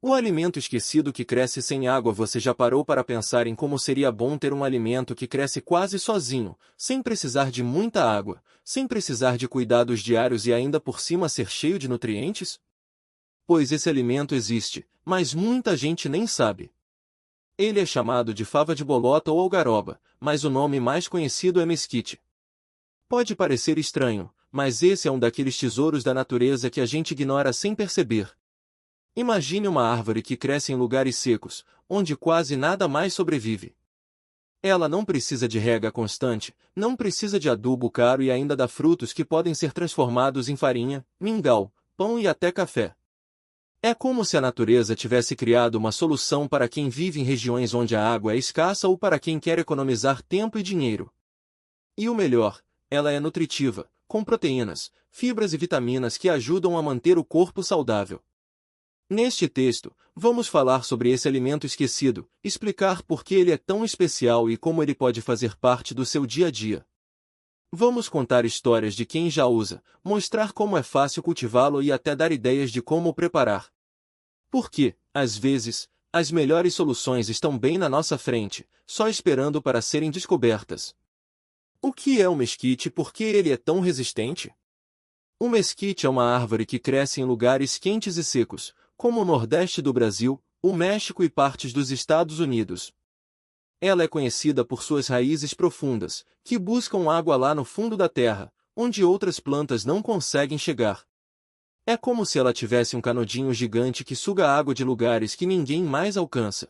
O alimento esquecido que cresce sem água. Você já parou para pensar em como seria bom ter um alimento que cresce quase sozinho, sem precisar de muita água, sem precisar de cuidados diários e ainda por cima ser cheio de nutrientes? Pois esse alimento existe, mas muita gente nem sabe. Ele é chamado de fava de bolota ou algaroba, mas o nome mais conhecido é mesquite. Pode parecer estranho, mas esse é um daqueles tesouros da natureza que a gente ignora sem perceber. Imagine uma árvore que cresce em lugares secos, onde quase nada mais sobrevive. Ela não precisa de rega constante, não precisa de adubo caro e ainda dá frutos que podem ser transformados em farinha, mingau, pão e até café. É como se a natureza tivesse criado uma solução para quem vive em regiões onde a água é escassa ou para quem quer economizar tempo e dinheiro. E o melhor, ela é nutritiva, com proteínas, fibras e vitaminas que ajudam a manter o corpo saudável. Neste texto, vamos falar sobre esse alimento esquecido, explicar por que ele é tão especial e como ele pode fazer parte do seu dia a dia. Vamos contar histórias de quem já usa, mostrar como é fácil cultivá-lo e até dar ideias de como o preparar. Porque, às vezes, as melhores soluções estão bem na nossa frente, só esperando para serem descobertas. O que é o mesquite e por que ele é tão resistente? O mesquite é uma árvore que cresce em lugares quentes e secos, como o Nordeste do Brasil, o México e partes dos Estados Unidos. Ela é conhecida por suas raízes profundas, que buscam água lá no fundo da terra, onde outras plantas não conseguem chegar. É como se ela tivesse um canudinho gigante que suga água de lugares que ninguém mais alcança.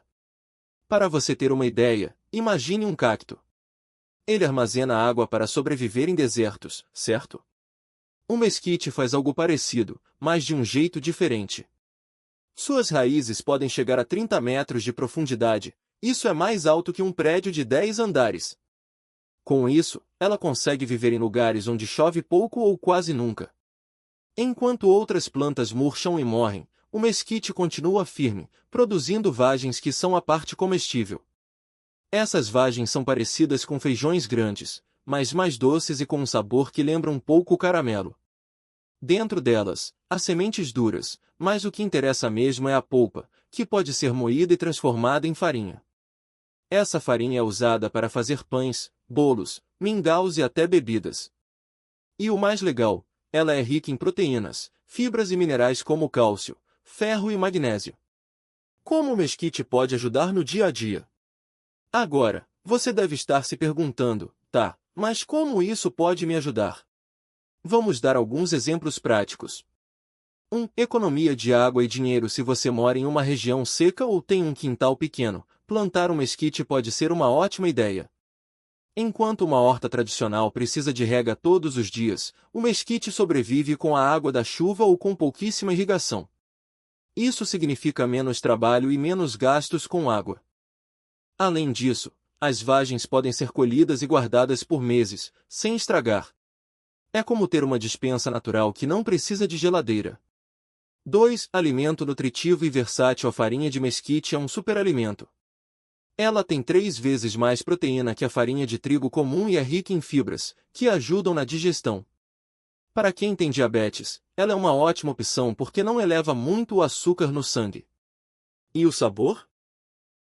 Para você ter uma ideia, imagine um cacto. Ele armazena água para sobreviver em desertos, certo? O mesquite faz algo parecido, mas de um jeito diferente. Suas raízes podem chegar a 30 metros de profundidade, isso é mais alto que um prédio de 10 andares. Com isso, ela consegue viver em lugares onde chove pouco ou quase nunca. Enquanto outras plantas murcham e morrem, o mesquite continua firme, produzindo vagens que são a parte comestível. Essas vagens são parecidas com feijões grandes, mas mais doces e com um sabor que lembra um pouco o caramelo. Dentro delas, há sementes duras, mas o que interessa mesmo é a polpa, que pode ser moída e transformada em farinha. Essa farinha é usada para fazer pães, bolos, mingaus e até bebidas. E o mais legal, ela é rica em proteínas, fibras e minerais como cálcio, ferro e magnésio. Como o mesquite pode ajudar no dia a dia? Agora, você deve estar se perguntando, tá, mas como isso pode me ajudar? Vamos dar alguns exemplos práticos. 1. Economia de água e dinheiro. Se você mora em uma região seca ou tem um quintal pequeno, plantar um mesquite pode ser uma ótima ideia. Enquanto uma horta tradicional precisa de rega todos os dias, o mesquite sobrevive com a água da chuva ou com pouquíssima irrigação. Isso significa menos trabalho e menos gastos com água. Além disso, as vagens podem ser colhidas e guardadas por meses, sem estragar. É como ter uma despensa natural que não precisa de geladeira. 2. Alimento nutritivo e versátil. A farinha de mesquite é um superalimento. Ela tem 3 vezes mais proteína que a farinha de trigo comum e é rica em fibras, que ajudam na digestão. Para quem tem diabetes, ela é uma ótima opção porque não eleva muito o açúcar no sangue. E o sabor?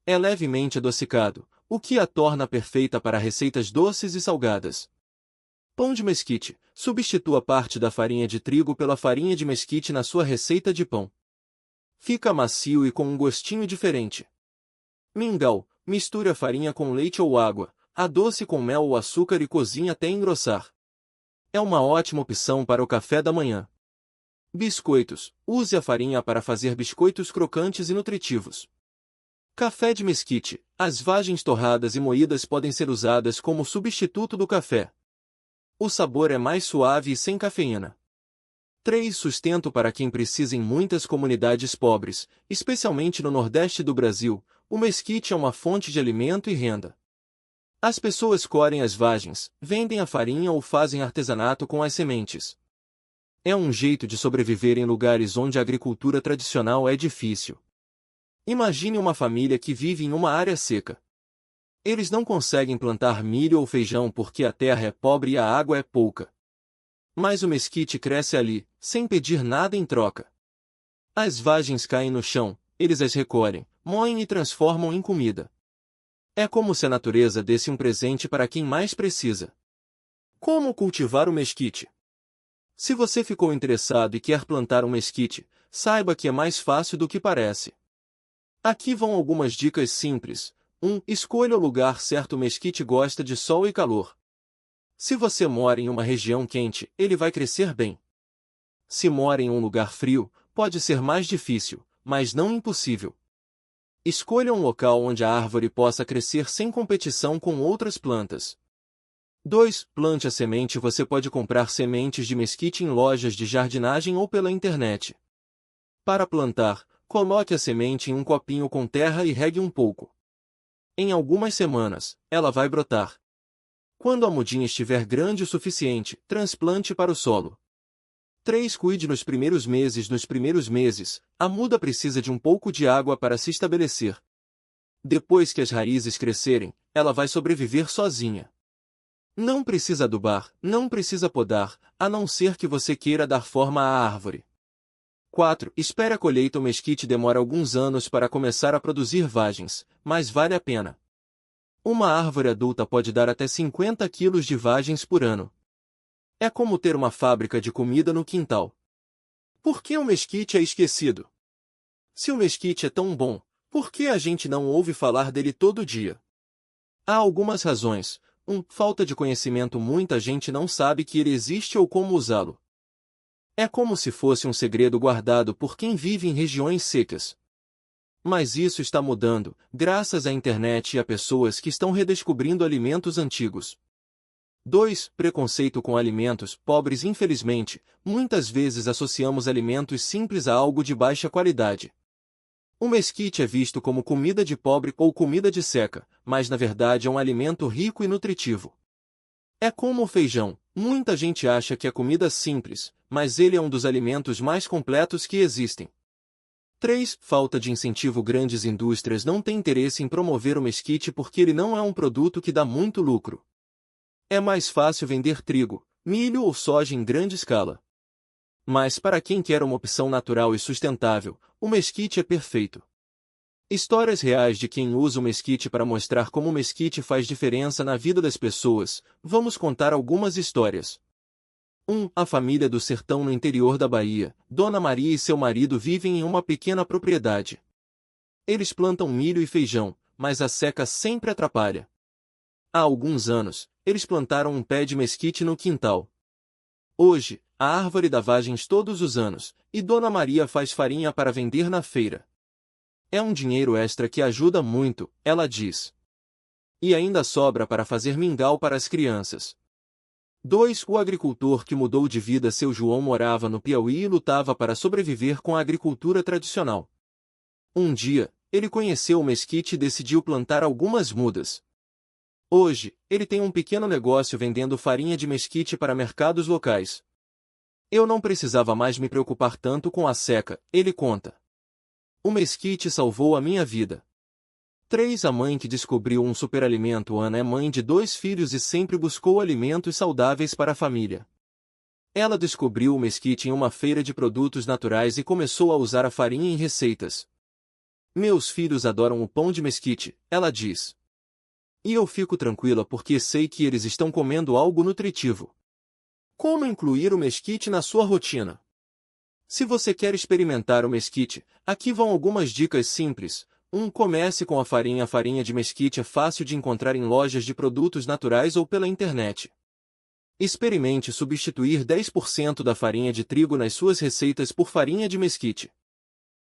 É levemente adocicado, o que a torna perfeita para receitas doces e salgadas. Pão de mesquite. Substitua parte da farinha de trigo pela farinha de mesquite na sua receita de pão. Fica macio e com um gostinho diferente. Mingau. Misture a farinha com leite ou água, adoce com mel ou açúcar e cozinhe até engrossar. É uma ótima opção para o café da manhã. Biscoitos. Use a farinha para fazer biscoitos crocantes e nutritivos. Café de mesquite. As vagens torradas e moídas podem ser usadas como substituto do café. O sabor é mais suave e sem cafeína. 3. Sustento. Para quem precisa em muitas comunidades pobres, especialmente no Nordeste do Brasil, o mesquite é uma fonte de alimento e renda. As pessoas colhem as vagens, vendem a farinha ou fazem artesanato com as sementes. É um jeito de sobreviver em lugares onde a agricultura tradicional é difícil. Imagine uma família que vive em uma área seca. Eles não conseguem plantar milho ou feijão porque a terra é pobre e a água é pouca. Mas o mesquite cresce ali, sem pedir nada em troca. As vagens caem no chão, eles as recolhem, moem e transformam em comida. É como se a natureza desse um presente para quem mais precisa. Como cultivar o mesquite? Se você ficou interessado e quer plantar um mesquite, saiba que é mais fácil do que parece. Aqui vão algumas dicas simples. 1. Escolha o lugar certo. O mesquite gosta de sol e calor. Se você mora em uma região quente, ele vai crescer bem. Se mora em um lugar frio, pode ser mais difícil, mas não impossível. Escolha um local onde a árvore possa crescer sem competição com outras plantas. 2. Plante a semente. Você pode comprar sementes de mesquite em lojas de jardinagem ou pela internet. Para plantar, coloque a semente em um copinho com terra e regue um pouco. Em algumas semanas, ela vai brotar. Quando a mudinha estiver grande o suficiente, transplante para o solo. 3. Cuide nos primeiros meses. Nos primeiros meses, a muda precisa de um pouco de água para se estabelecer. Depois que as raízes crescerem, ela vai sobreviver sozinha. Não precisa adubar, não precisa podar, a não ser que você queira dar forma à árvore. 4. Espere a colheita. O mesquite demora alguns anos para começar a produzir vagens, mas vale a pena. Uma árvore adulta pode dar até 50 quilos de vagens por ano. É como ter uma fábrica de comida no quintal. Por que o mesquite é esquecido? Se o mesquite é tão bom, por que a gente não ouve falar dele todo dia? Há algumas razões. 1. Falta de conhecimento. Muita gente não sabe que ele existe ou como usá-lo. É como se fosse um segredo guardado por quem vive em regiões secas. Mas isso está mudando, graças à internet e a pessoas que estão redescobrindo alimentos antigos. 2. Preconceito com alimentos pobres. Infelizmente, muitas vezes associamos alimentos simples a algo de baixa qualidade. O mesquite é visto como comida de pobre ou comida de seca, mas na verdade é um alimento rico e nutritivo. É como o feijão. Muita gente acha que é comida simples, mas ele é um dos alimentos mais completos que existem. 3. Falta de incentivo. Grandes indústrias não têm interesse em promover o mesquite porque ele não é um produto que dá muito lucro. É mais fácil vender trigo, milho ou soja em grande escala. Mas para quem quer uma opção natural e sustentável, o mesquite é perfeito. Histórias reais de quem usa o mesquite. Para mostrar como o mesquite faz diferença na vida das pessoas, vamos contar algumas histórias. 1. A família do sertão no interior da Bahia. Dona Maria e seu marido vivem em uma pequena propriedade. Eles plantam milho e feijão, mas a seca sempre atrapalha. Há alguns anos, eles plantaram um pé de mesquite no quintal. Hoje, a árvore dá vagens todos os anos, e Dona Maria faz farinha para vender na feira. É um dinheiro extra que ajuda muito, ela diz. E ainda sobra para fazer mingau para as crianças. 2. O agricultor que mudou de vida. Seu João morava no Piauí e lutava para sobreviver com a agricultura tradicional. Um dia, ele conheceu o mesquite e decidiu plantar algumas mudas. Hoje, ele tem um pequeno negócio vendendo farinha de mesquite para mercados locais. Eu não precisava mais me preocupar tanto com a seca, ele conta. O mesquite salvou a minha vida. 3. A mãe que descobriu um superalimento. Ana é mãe de 2 filhos e sempre buscou alimentos saudáveis para a família. Ela descobriu o mesquite em uma feira de produtos naturais e começou a usar a farinha em receitas. Meus filhos adoram o pão de mesquite, ela diz. E eu fico tranquila porque sei que eles estão comendo algo nutritivo. Como incluir o mesquite na sua rotina? Se você quer experimentar o mesquite, aqui vão algumas dicas simples. 1. Comece com a farinha. A farinha de mesquite é fácil de encontrar em lojas de produtos naturais ou pela internet. Experimente substituir 10% da farinha de trigo nas suas receitas por farinha de mesquite.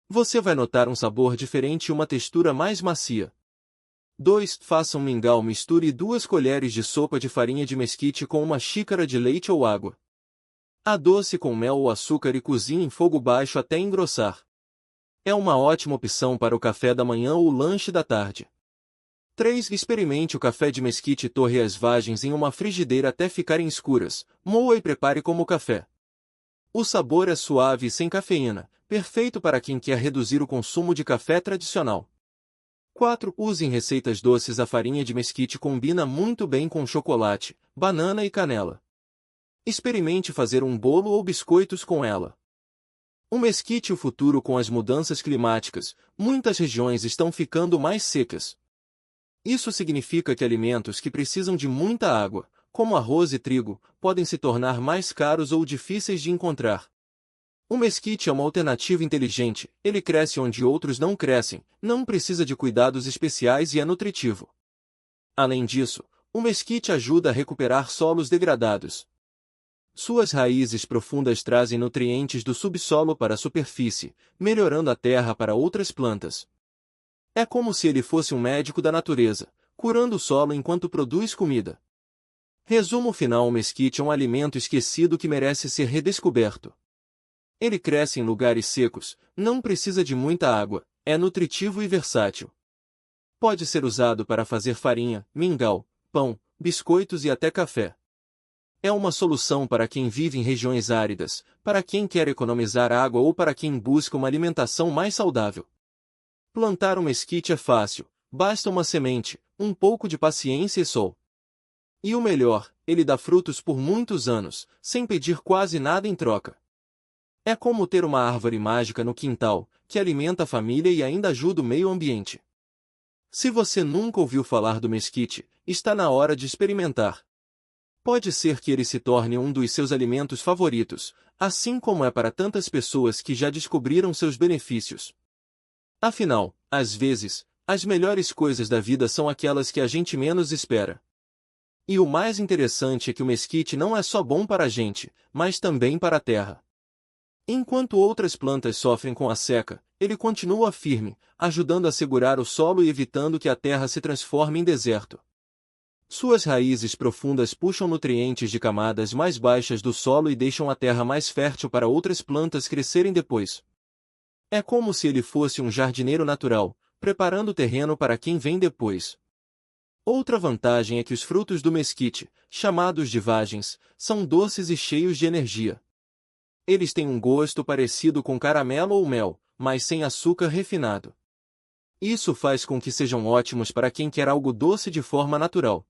Você vai notar um sabor diferente e uma textura mais macia. 2. Faça um mingau. Misture 2 colheres de sopa de farinha de mesquite com uma xícara de leite ou água. Adoce com mel ou açúcar e cozinhe em fogo baixo até engrossar. É uma ótima opção para o café da manhã ou o lanche da tarde. 3. Experimente o café de mesquite. Torre as vagens em uma frigideira até ficarem escuras, moa e prepare como café. O sabor é suave e sem cafeína, perfeito para quem quer reduzir o consumo de café tradicional. 4. Use em receitas doces. A farinha de mesquite combina muito bem com chocolate, banana e canela. Experimente fazer um bolo ou biscoitos com ela. O mesquite e o futuro com as mudanças climáticas, muitas regiões estão ficando mais secas. Isso significa que alimentos que precisam de muita água, como arroz e trigo, podem se tornar mais caros ou difíceis de encontrar. O mesquite é uma alternativa inteligente, ele cresce onde outros não crescem, não precisa de cuidados especiais e é nutritivo. Além disso, o mesquite ajuda a recuperar solos degradados. Suas raízes profundas trazem nutrientes do subsolo para a superfície, melhorando a terra para outras plantas. É como se ele fosse um médico da natureza, curando o solo enquanto produz comida. Resumo final: o mesquite é um alimento esquecido que merece ser redescoberto. Ele cresce em lugares secos, não precisa de muita água, é nutritivo e versátil. Pode ser usado para fazer farinha, mingau, pão, biscoitos e até café. É uma solução para quem vive em regiões áridas, para quem quer economizar água ou para quem busca uma alimentação mais saudável. Plantar um mesquite é fácil, basta uma semente, um pouco de paciência e sol. E o melhor, ele dá frutos por muitos anos, sem pedir quase nada em troca. É como ter uma árvore mágica no quintal, que alimenta a família e ainda ajuda o meio ambiente. Se você nunca ouviu falar do mesquite, está na hora de experimentar. Pode ser que ele se torne um dos seus alimentos favoritos, assim como é para tantas pessoas que já descobriram seus benefícios. Afinal, às vezes, as melhores coisas da vida são aquelas que a gente menos espera. E o mais interessante é que o mesquite não é só bom para a gente, mas também para a terra. Enquanto outras plantas sofrem com a seca, ele continua firme, ajudando a segurar o solo e evitando que a terra se transforme em deserto. Suas raízes profundas puxam nutrientes de camadas mais baixas do solo e deixam a terra mais fértil para outras plantas crescerem depois. É como se ele fosse um jardineiro natural, preparando o terreno para quem vem depois. Outra vantagem é que os frutos do mesquite, chamados de vagens, são doces e cheios de energia. Eles têm um gosto parecido com caramelo ou mel, mas sem açúcar refinado. Isso faz com que sejam ótimos para quem quer algo doce de forma natural.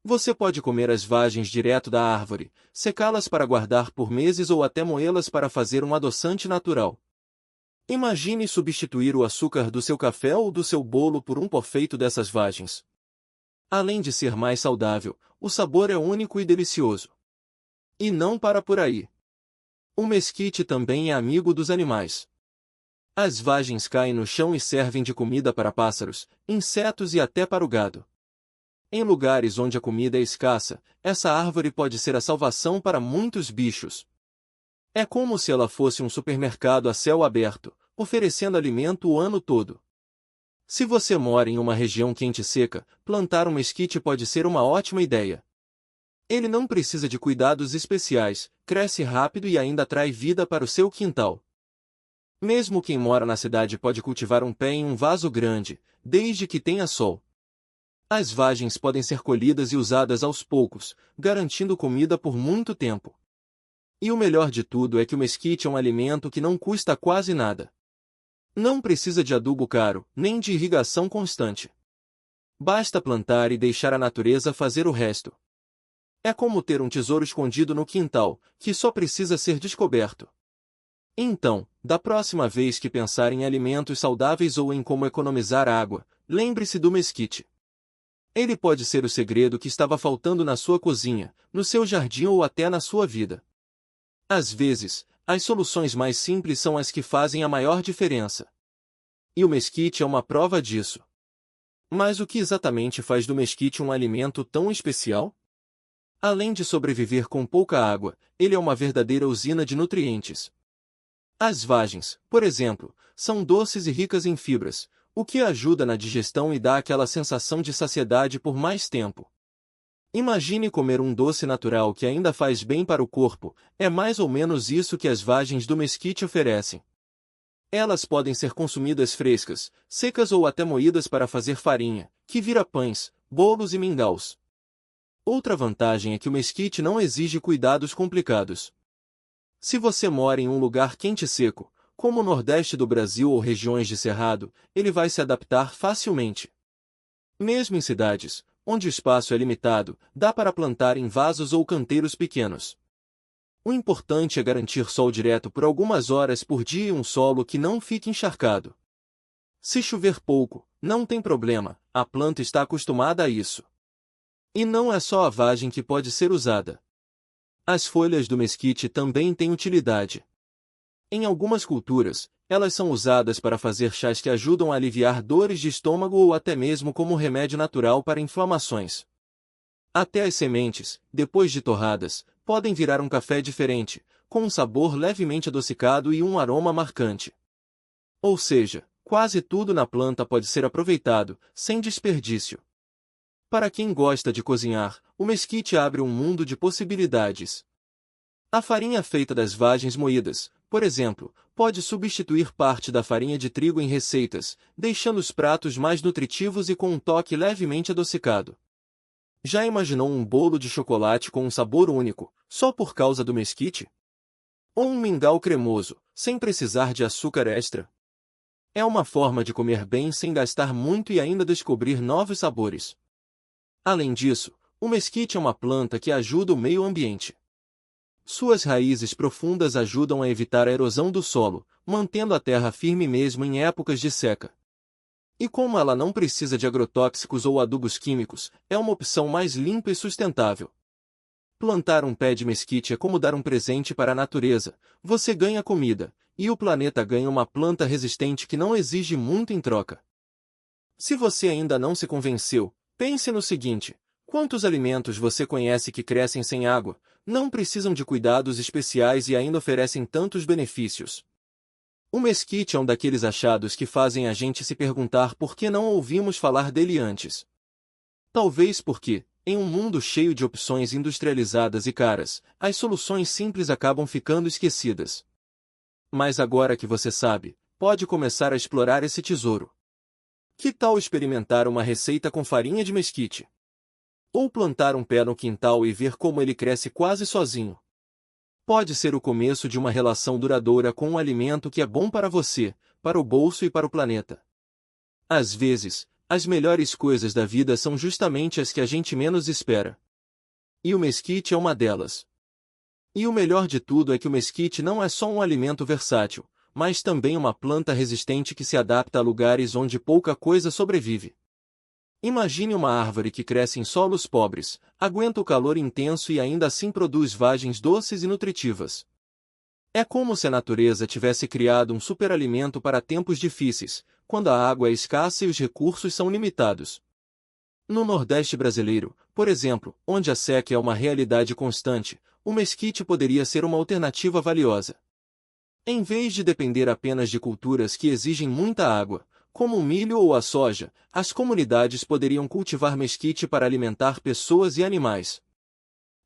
Você pode comer as vagens direto da árvore, secá-las para guardar por meses ou até moê-las para fazer um adoçante natural. Imagine substituir o açúcar do seu café ou do seu bolo por um pó feito dessas vagens. Além de ser mais saudável, o sabor é único e delicioso. E não para por aí. O mesquite também é amigo dos animais. As vagens caem no chão e servem de comida para pássaros, insetos e até para o gado. Em lugares onde a comida é escassa, essa árvore pode ser a salvação para muitos bichos. É como se ela fosse um supermercado a céu aberto, oferecendo alimento o ano todo. Se você mora em uma região quente e seca, plantar um mesquite pode ser uma ótima ideia. Ele não precisa de cuidados especiais, cresce rápido e ainda atrai vida para o seu quintal. Mesmo quem mora na cidade pode cultivar um pé em um vaso grande, desde que tenha sol. As vagens podem ser colhidas e usadas aos poucos, garantindo comida por muito tempo. E o melhor de tudo é que o mesquite é um alimento que não custa quase nada. Não precisa de adubo caro, nem de irrigação constante. Basta plantar e deixar a natureza fazer o resto. É como ter um tesouro escondido no quintal, que só precisa ser descoberto. Então, da próxima vez que pensar em alimentos saudáveis ou em como economizar água, lembre-se do mesquite. Ele pode ser o segredo que estava faltando na sua cozinha, no seu jardim ou até na sua vida. Às vezes, as soluções mais simples são as que fazem a maior diferença. E o mesquite é uma prova disso. Mas o que exatamente faz do mesquite um alimento tão especial? Além de sobreviver com pouca água, ele é uma verdadeira usina de nutrientes. As vagens, por exemplo, são doces e ricas em fibras, o que ajuda na digestão e dá aquela sensação de saciedade por mais tempo. Imagine comer um doce natural que ainda faz bem para o corpo, é mais ou menos isso que as vagens do mesquite oferecem. Elas podem ser consumidas frescas, secas ou até moídas para fazer farinha, que vira pães, bolos e mingaus. Outra vantagem é que o mesquite não exige cuidados complicados. Se você mora em um lugar quente e seco, como o Nordeste do Brasil ou regiões de cerrado, ele vai se adaptar facilmente. Mesmo em cidades, onde o espaço é limitado, dá para plantar em vasos ou canteiros pequenos. O importante é garantir sol direto por algumas horas por dia e um solo que não fique encharcado. Se chover pouco, não tem problema, a planta está acostumada a isso. E não é só a vagem que pode ser usada. As folhas do mesquite também têm utilidade. Em algumas culturas, elas são usadas para fazer chás que ajudam a aliviar dores de estômago ou até mesmo como remédio natural para inflamações. Até as sementes, depois de torradas, podem virar um café diferente, com um sabor levemente adocicado e um aroma marcante. Ou seja, quase tudo na planta pode ser aproveitado, sem desperdício. Para quem gosta de cozinhar, o mesquite abre um mundo de possibilidades. A farinha feita das vagens moídas, por exemplo, pode substituir parte da farinha de trigo em receitas, deixando os pratos mais nutritivos e com um toque levemente adocicado. Já imaginou um bolo de chocolate com um sabor único, só por causa do mesquite? Ou um mingau cremoso, sem precisar de açúcar extra? É uma forma de comer bem sem gastar muito e ainda descobrir novos sabores. Além disso, o mesquite é uma planta que ajuda o meio ambiente. Suas raízes profundas ajudam a evitar a erosão do solo, mantendo a terra firme mesmo em épocas de seca. E como ela não precisa de agrotóxicos ou adubos químicos, é uma opção mais limpa e sustentável. Plantar um pé de mesquite é como dar um presente para a natureza, você ganha comida, e o planeta ganha uma planta resistente que não exige muito em troca. Se você ainda não se convenceu, pense no seguinte: quantos alimentos você conhece que crescem sem água, não precisam de cuidados especiais e ainda oferecem tantos benefícios? O mesquite é um daqueles achados que fazem a gente se perguntar por que não ouvimos falar dele antes. Talvez porque, em um mundo cheio de opções industrializadas e caras, as soluções simples acabam ficando esquecidas. Mas agora que você sabe, pode começar a explorar esse tesouro. Que tal experimentar uma receita com farinha de mesquite? Ou plantar um pé no quintal e ver como ele cresce quase sozinho? Pode ser o começo de uma relação duradoura com um alimento que é bom para você, para o bolso e para o planeta. Às vezes, as melhores coisas da vida são justamente as que a gente menos espera. E o mesquite é uma delas. E o melhor de tudo é que o mesquite não é só um alimento versátil, mas também uma planta resistente que se adapta a lugares onde pouca coisa sobrevive. Imagine uma árvore que cresce em solos pobres, aguenta o calor intenso e ainda assim produz vagens doces e nutritivas. É como se a natureza tivesse criado um superalimento para tempos difíceis, quando a água é escassa e os recursos são limitados. No Nordeste brasileiro, por exemplo, onde a seca é uma realidade constante, o mesquite poderia ser uma alternativa valiosa. Em vez de depender apenas de culturas que exigem muita água, como o milho ou a soja, as comunidades poderiam cultivar mesquite para alimentar pessoas e animais.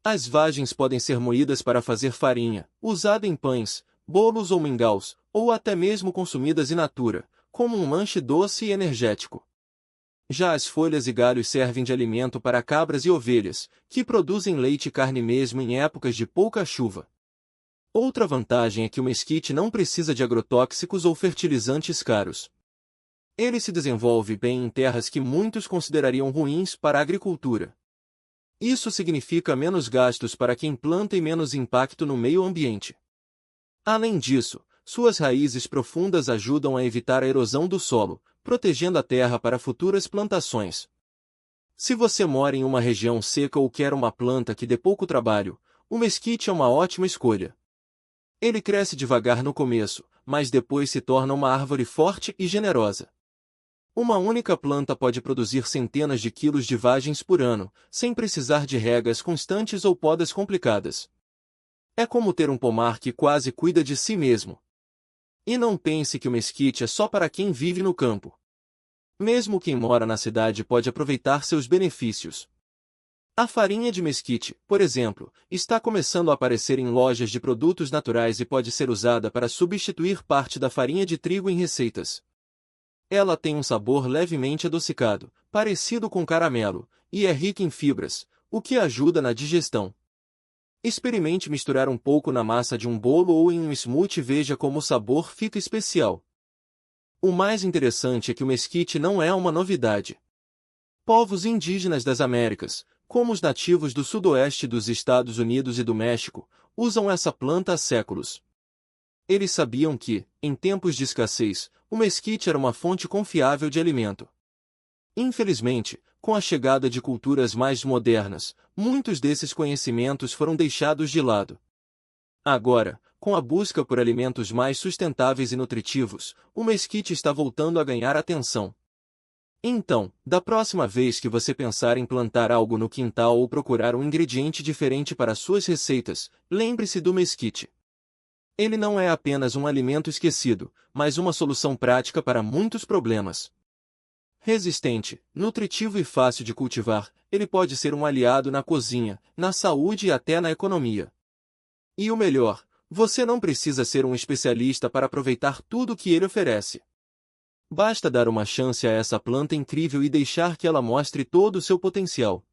As vagens podem ser moídas para fazer farinha, usada em pães, bolos ou mingaus, ou até mesmo consumidas in natura, como um lanche doce e energético. Já as folhas e galhos servem de alimento para cabras e ovelhas, que produzem leite e carne mesmo em épocas de pouca chuva. Outra vantagem é que o mesquite não precisa de agrotóxicos ou fertilizantes caros. Ele se desenvolve bem em terras que muitos considerariam ruins para a agricultura. Isso significa menos gastos para quem planta e menos impacto no meio ambiente. Além disso, suas raízes profundas ajudam a evitar a erosão do solo, protegendo a terra para futuras plantações. Se você mora em uma região seca ou quer uma planta que dê pouco trabalho, o mesquite é uma ótima escolha. Ele cresce devagar no começo, mas depois se torna uma árvore forte e generosa. Uma única planta pode produzir centenas de quilos de vagens por ano, sem precisar de regas constantes ou podas complicadas. É como ter um pomar que quase cuida de si mesmo. E não pense que o mesquite é só para quem vive no campo. Mesmo quem mora na cidade pode aproveitar seus benefícios. A farinha de mesquite, por exemplo, está começando a aparecer em lojas de produtos naturais e pode ser usada para substituir parte da farinha de trigo em receitas. Ela tem um sabor levemente adocicado, parecido com caramelo, e é rica em fibras, o que ajuda na digestão. Experimente misturar um pouco na massa de um bolo ou em um smoothie e veja como o sabor fica especial. O mais interessante é que o mesquite não é uma novidade. Povos indígenas das Américas, como os nativos do sudoeste dos Estados Unidos e do México, usam essa planta há séculos. Eles sabiam que, em tempos de escassez, o mesquite era uma fonte confiável de alimento. Infelizmente, com a chegada de culturas mais modernas, muitos desses conhecimentos foram deixados de lado. Agora, com a busca por alimentos mais sustentáveis e nutritivos, o mesquite está voltando a ganhar atenção. Então, da próxima vez que você pensar em plantar algo no quintal ou procurar um ingrediente diferente para suas receitas, lembre-se do mesquite. Ele não é apenas um alimento esquecido, mas uma solução prática para muitos problemas. Resistente, nutritivo e fácil de cultivar, ele pode ser um aliado na cozinha, na saúde e até na economia. E o melhor, você não precisa ser um especialista para aproveitar tudo o que ele oferece. Basta dar uma chance a essa planta incrível e deixar que ela mostre todo o seu potencial.